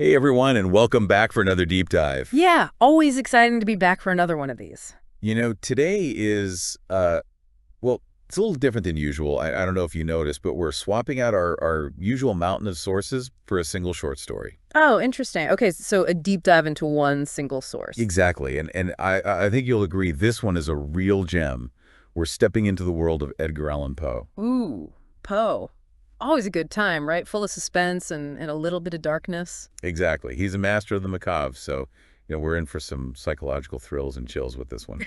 Hey everyone, and welcome back for another deep dive. Yeah, always exciting to be back for another one of these. Today is, well, it's a little different than usual. I don't know if you noticed, but we're swapping out our usual mountain of sources for a single short story. Oh, interesting. Okay, so a deep dive into one single source. Exactly, and I think you'll agree this one is a real gem. We're stepping into the world of Edgar Allan Poe. Ooh, Poe. Always a good time, right? Full of suspense and a little bit of darkness. Exactly. He's a master of the macabre, so, we're in for some psychological thrills and chills with this one.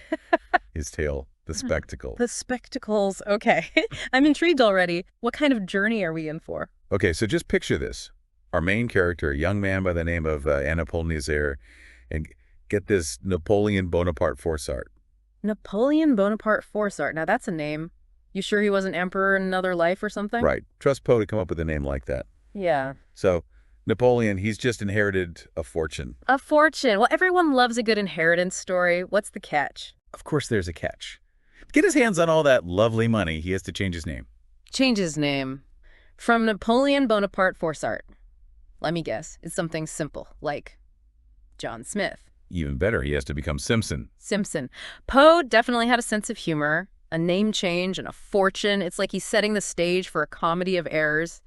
His tale, The Spectacle. The spectacles. Okay. I'm intrigued already. What kind of journey are we in for? Okay, so just picture this. Our main character, a young man by the name of Anatole Nizer, and get this, Napoleon Bonaparte Froissart. Napoleon Bonaparte Froissart. Now that's a name. You sure he wasn't emperor in another life or something? Right. Trust Poe to come up with a name like that. Yeah. So, Napoleon, he's just inherited a fortune. A fortune. Well, everyone loves a good inheritance story. What's the catch? Of course, there's a catch. To get his hands on all that lovely money, he has to change his name. Change his name. From Napoleon Bonaparte Froissart. Let me guess. It's something simple, like John Smith. Even better, he has to become Simpson. Simpson. Poe definitely had a sense of humor, a name change, and a fortune. It's like he's setting the stage for a comedy of errors.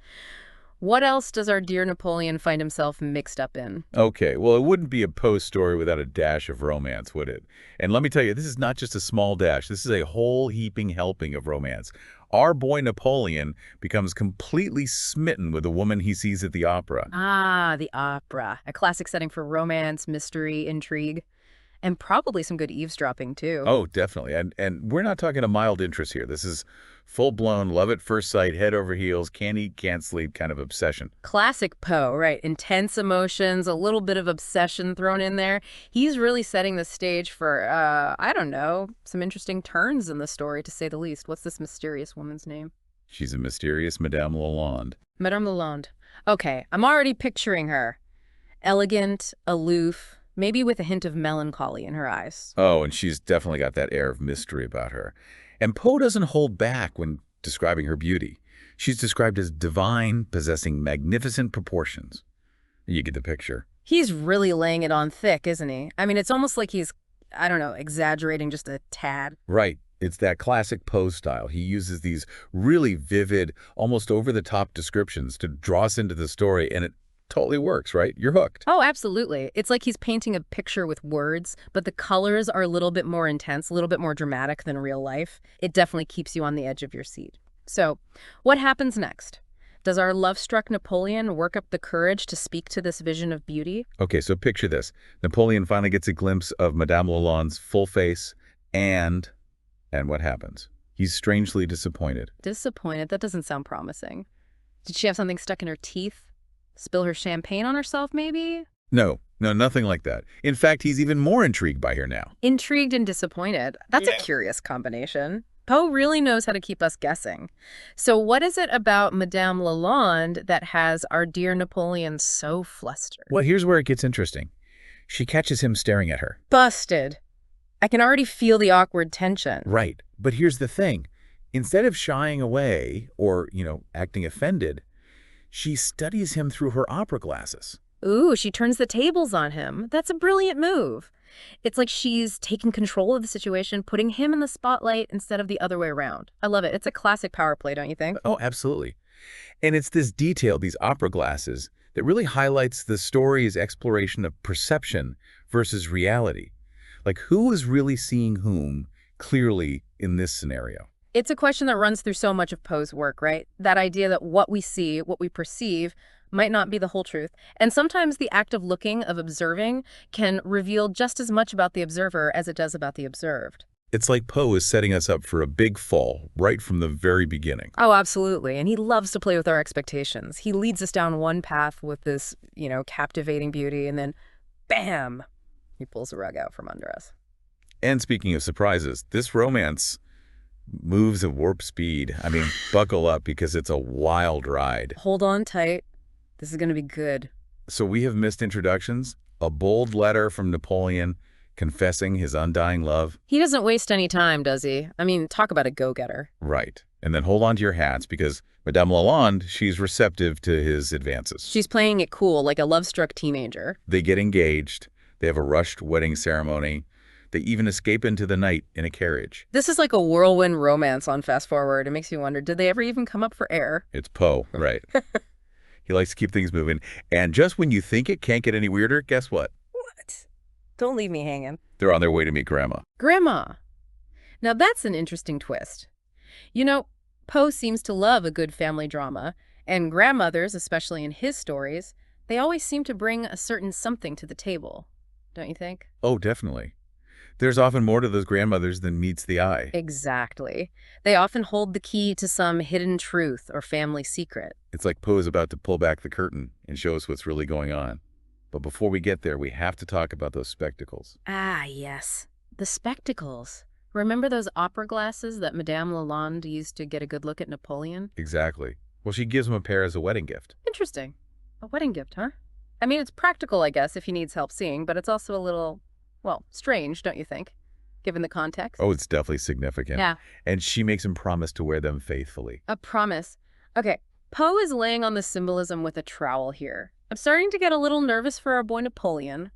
What else does our dear Napoleon find himself mixed up in? Okay, well, it wouldn't be a Poe story without a dash of romance, would it? And let me tell you, this is not just a small dash. This is a whole heaping helping of romance. Our boy Napoleon becomes completely smitten with the woman he sees at the opera. Ah, the opera. A classic setting for romance, mystery, intrigue, and probably some good eavesdropping, too. Oh, definitely. And we're not talking a mild interest here. This is full-blown, love at first sight, head over heels, can't eat, can't sleep kind of obsession. Classic Poe, right? Intense emotions, a little bit of obsession thrown in there. He's really setting the stage for, I don't know, some interesting turns in the story, to say the least. What's this mysterious woman's name? She's a mysterious Madame Lalande. Madame Lalande. Okay, I'm already picturing her. Elegant, aloof, maybe with a hint of melancholy in her eyes. Oh, and she's definitely got that air of mystery about her. And Poe doesn't hold back when describing her beauty. She's described as divine, possessing magnificent proportions. You get the picture. He's really laying it on thick, isn't he? I mean, it's almost like he's, I don't know, exaggerating just a tad. Right. It's that classic Poe style. He uses these really vivid, almost over-the-top descriptions to draw us into the story, and it totally works, right? You're hooked. Oh, absolutely. It's like he's painting a picture with words, but the colors are a little bit more intense, a little bit more dramatic than real life. It definitely keeps you on the edge of your seat. So, what happens next? Does our love-struck Napoleon work up the courage to speak to this vision of beauty? Okay, so picture this. Napoleon finally gets a glimpse of Madame Lalande's full face, and what happens? He's strangely disappointed. Disappointed? That doesn't sound promising. Did she have something stuck in her teeth? Spill her champagne on herself, maybe? No, nothing like that. In fact, he's even more intrigued by her now. Intrigued and disappointed. That's a curious combination. Poe really knows how to keep us guessing. So what is it about Madame Lalande that has our dear Napoleon so flustered? Well, here's where it gets interesting. She catches him staring at her. Busted. I can already feel the awkward tension. Right. But here's the thing. Instead of shying away or, acting offended, she studies him through her opera glasses. Ooh, she turns the tables on him. That's a brilliant move. It's like she's taking control of the situation, putting him in the spotlight instead of the other way around. I love it. It's a classic power play, don't you think? Oh, absolutely. And it's this detail, these opera glasses, that really highlights the story's exploration of perception versus reality. Like, who is really seeing whom clearly in this scenario? It's a question that runs through so much of Poe's work, right? That idea that what we see, what we perceive, might not be the whole truth. And sometimes the act of looking, of observing, can reveal just as much about the observer as it does about the observed. It's like Poe is setting us up for a big fall right from the very beginning. Oh, absolutely. And he loves to play with our expectations. He leads us down one path with this, captivating beauty, and then, bam, he pulls the rug out from under us. And speaking of surprises, this romance moves at warp speed. I mean, buckle up because it's a wild ride. Hold on tight. This is going to be good. So we have missed introductions, a bold letter from Napoleon, confessing his undying love. He doesn't waste any time, does he? I mean, talk about a go-getter. Right. And then hold on to your hats because Madame Lalande, she's receptive to his advances. She's playing it cool, like a love-struck teenager. They get engaged. They have a rushed wedding ceremony. They even escape into the night in a carriage. This is like a whirlwind romance on Fast Forward. It makes you wonder, did they ever even come up for air? It's Poe, right. He likes to keep things moving. And just when you think it can't get any weirder, guess what? What? Don't leave me hanging. They're on their way to meet Grandma. Grandma. Now that's an interesting twist. You know, Poe seems to love a good family drama, and grandmothers, especially in his stories, they always seem to bring a certain something to the table. Don't you think? Oh, definitely. There's often more to those grandmothers than meets the eye. Exactly. They often hold the key to some hidden truth or family secret. It's like Poe is about to pull back the curtain and show us what's really going on. But before we get there, we have to talk about those spectacles. Ah, yes. The spectacles. Remember those opera glasses that Madame Lalande used to get a good look at Napoleon? Exactly. Well, she gives him a pair as a wedding gift. Interesting. A wedding gift, huh? I mean, it's practical, I guess, if he needs help seeing, but it's also a little, well, strange, don't you think? Given the context. Oh, it's definitely significant. Yeah. And she makes him promise to wear them faithfully. A promise. Okay, Poe is laying on the symbolism with a trowel here. I'm starting to get a little nervous for our boy Napoleon.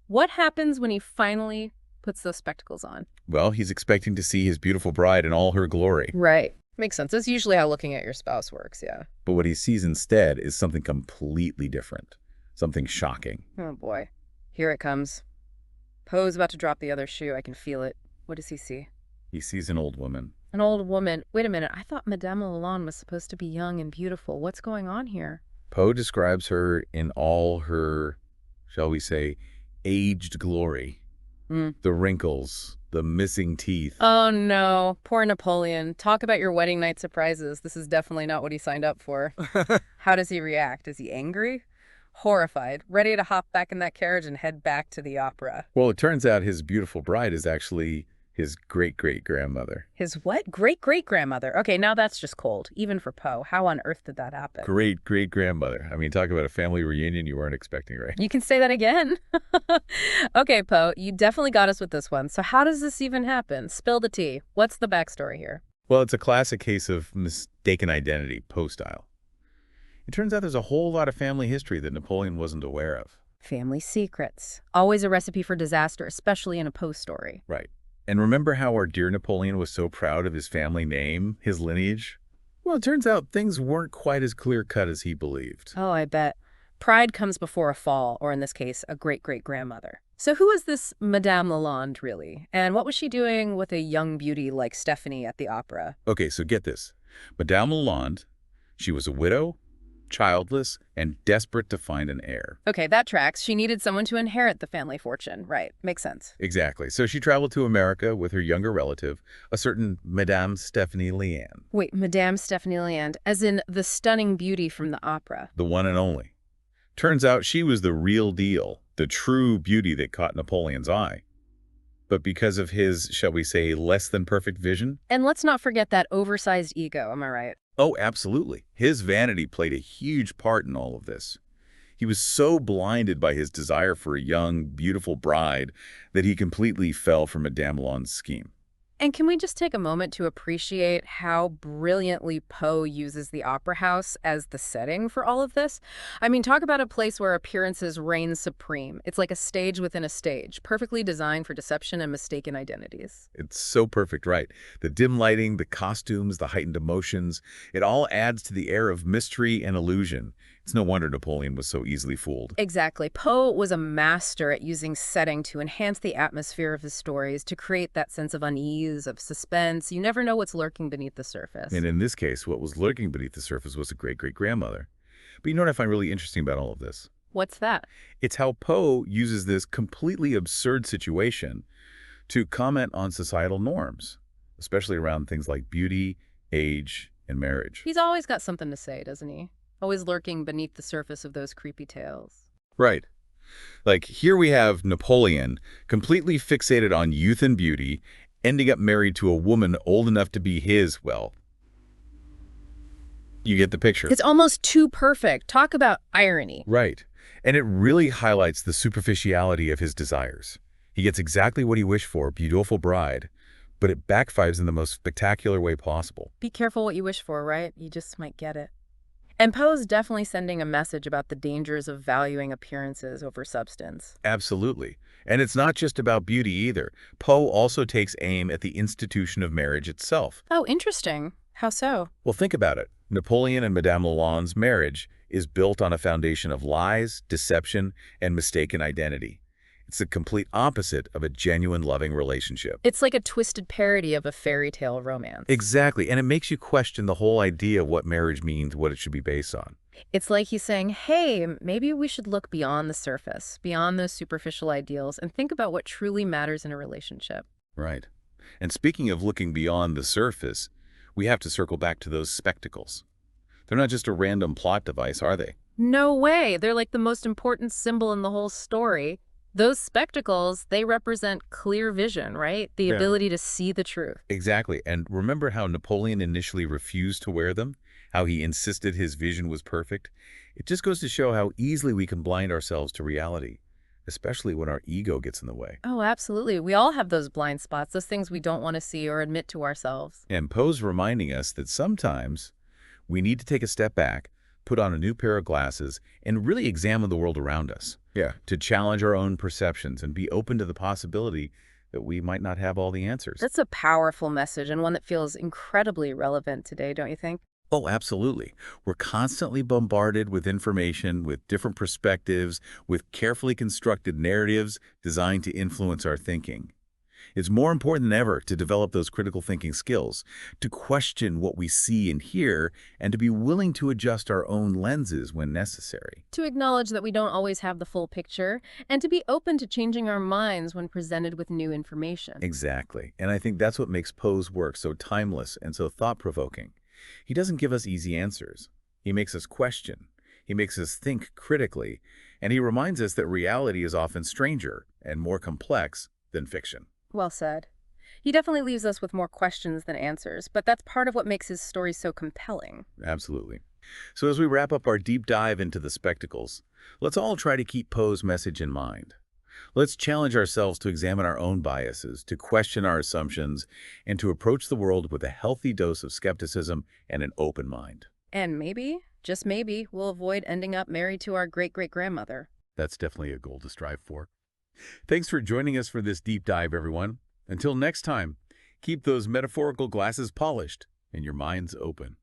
What happens when he finally puts those spectacles on? Well, he's expecting to see his beautiful bride in all her glory. Right. Makes sense. That's usually how looking at your spouse works, yeah. But what he sees instead is something completely different. Something shocking. Oh, boy. Here it comes. Poe's about to drop the other shoe. I can feel it. What does he see? He sees an old woman. An old woman. Wait a minute. I thought Madame Lalande was supposed to be young and beautiful. What's going on here? Poe describes her in all her, shall we say, aged glory. The wrinkles, the missing teeth. Oh, no. Poor Napoleon. Talk about your wedding night surprises. This is definitely not what he signed up for. How does he react? Is he angry? Horrified, ready to hop back in that carriage and head back to the opera. Well, it turns out his beautiful bride is actually his great-great-grandmother. His what? Great-great-grandmother. Okay, now that's just cold, even for Poe. How on earth did that happen? Great-great-grandmother. I mean, talk about a family reunion you weren't expecting, right? You can say that again. Okay, Poe, you definitely got us with this one. So how does this even happen? Spill the tea. What's the backstory here? Well, it's a classic case of mistaken identity, Poe style. It turns out there's a whole lot of family history that Napoleon wasn't aware of. Family secrets. Always a recipe for disaster, especially in a Poe story. Right. And remember how our dear Napoleon was so proud of his family name, his lineage? Well, it turns out things weren't quite as clear-cut as he believed. Oh, I bet. Pride comes before a fall, or in this case, a great-great-grandmother. So who is this Madame Lalande, really? And what was she doing with a young beauty like Stephanie at the opera? Okay, so get this. Madame Lalande, she was a widow, childless, and desperate to find an heir. Okay, that tracks. She needed someone to inherit the family fortune. Right. Makes sense. Exactly. So she traveled to America with her younger relative, a certain Madame Stephanie Leanne. Wait, Madame Stephanie Lalande, as in the stunning beauty from the opera. The one and only. Turns out she was the real deal, the true beauty that caught Napoleon's eye. But because of his, shall we say, less than perfect vision? And let's not forget that oversized ego, am I right? Oh, absolutely. His vanity played a huge part in all of this. He was so blinded by his desire for a young, beautiful bride that he completely fell for Madame Lalande's scheme. And can we just take a moment to appreciate how brilliantly Poe uses the opera house as the setting for all of this? I mean, talk about a place where appearances reign supreme. It's like a stage within a stage, perfectly designed for deception and mistaken identities. It's so perfect, right? The dim lighting, the costumes, the heightened emotions, it all adds to the air of mystery and illusion. It's no wonder Napoleon was so easily fooled. Exactly. Poe was a master at using setting to enhance the atmosphere of his stories, to create that sense of unease, of suspense. You never know what's lurking beneath the surface. And in this case, what was lurking beneath the surface was a great-great-grandmother. But you know what I find really interesting about all of this? What's that? It's how Poe uses this completely absurd situation to comment on societal norms, especially around things like beauty, age, and marriage. He's always got something to say, doesn't he? Always lurking beneath the surface of those creepy tales. Right. Like, here we have Napoleon, completely fixated on youth and beauty, ending up married to a woman old enough to be his, well, you get the picture. It's almost too perfect. Talk about irony. Right. And it really highlights the superficiality of his desires. He gets exactly what he wished for, beautiful bride, but it backfires in the most spectacular way possible. Be careful what you wish for, right? You just might get it. And Poe's definitely sending a message about the dangers of valuing appearances over substance. Absolutely. And it's not just about beauty either. Poe also takes aim at the institution of marriage itself. Oh, interesting. How so? Well, think about it. Napoleon and Madame Lalonde's marriage is built on a foundation of lies, deception, and mistaken identity. It's the complete opposite of a genuine loving relationship. It's like a twisted parody of a fairy tale romance. Exactly, and it makes you question the whole idea of what marriage means, what it should be based on. It's like he's saying, hey, maybe we should look beyond the surface, beyond those superficial ideals, and think about what truly matters in a relationship. Right. And speaking of looking beyond the surface, we have to circle back to those spectacles. They're not just a random plot device, are they? No way. They're like the most important symbol in the whole story. Those spectacles, they represent clear vision, right? The Yeah. ability to see the truth. Exactly. And remember how Napoleon initially refused to wear them? How he insisted his vision was perfect? It just goes to show how easily we can blind ourselves to reality, especially when our ego gets in the way. Oh, absolutely. We all have those blind spots, those things we don't want to see or admit to ourselves. And Poe's reminding us that sometimes we need to take a step back, put on a new pair of glasses, and really examine the world around us. Yeah. To challenge our own perceptions and be open to the possibility that we might not have all the answers. That's a powerful message and one that feels incredibly relevant today, don't you think? Oh, absolutely. We're constantly bombarded with information, with different perspectives, with carefully constructed narratives designed to influence our thinking. It's more important than ever to develop those critical thinking skills, to question what we see and hear, and to be willing to adjust our own lenses when necessary. To acknowledge that we don't always have the full picture, and to be open to changing our minds when presented with new information. Exactly. And I think that's what makes Poe's work so timeless and so thought-provoking. He doesn't give us easy answers. He makes us question. He makes us think critically. And he reminds us that reality is often stranger and more complex than fiction. Well said. He definitely leaves us with more questions than answers, but that's part of what makes his story so compelling. Absolutely. So as we wrap up our deep dive into the spectacles, let's all try to keep Poe's message in mind. Let's challenge ourselves to examine our own biases, to question our assumptions, and to approach the world with a healthy dose of skepticism and an open mind. And maybe, just maybe, we'll avoid ending up married to our great-great-grandmother. That's definitely a goal to strive for. Thanks for joining us for this deep dive, everyone. Until next time, keep those metaphorical glasses polished and your minds open.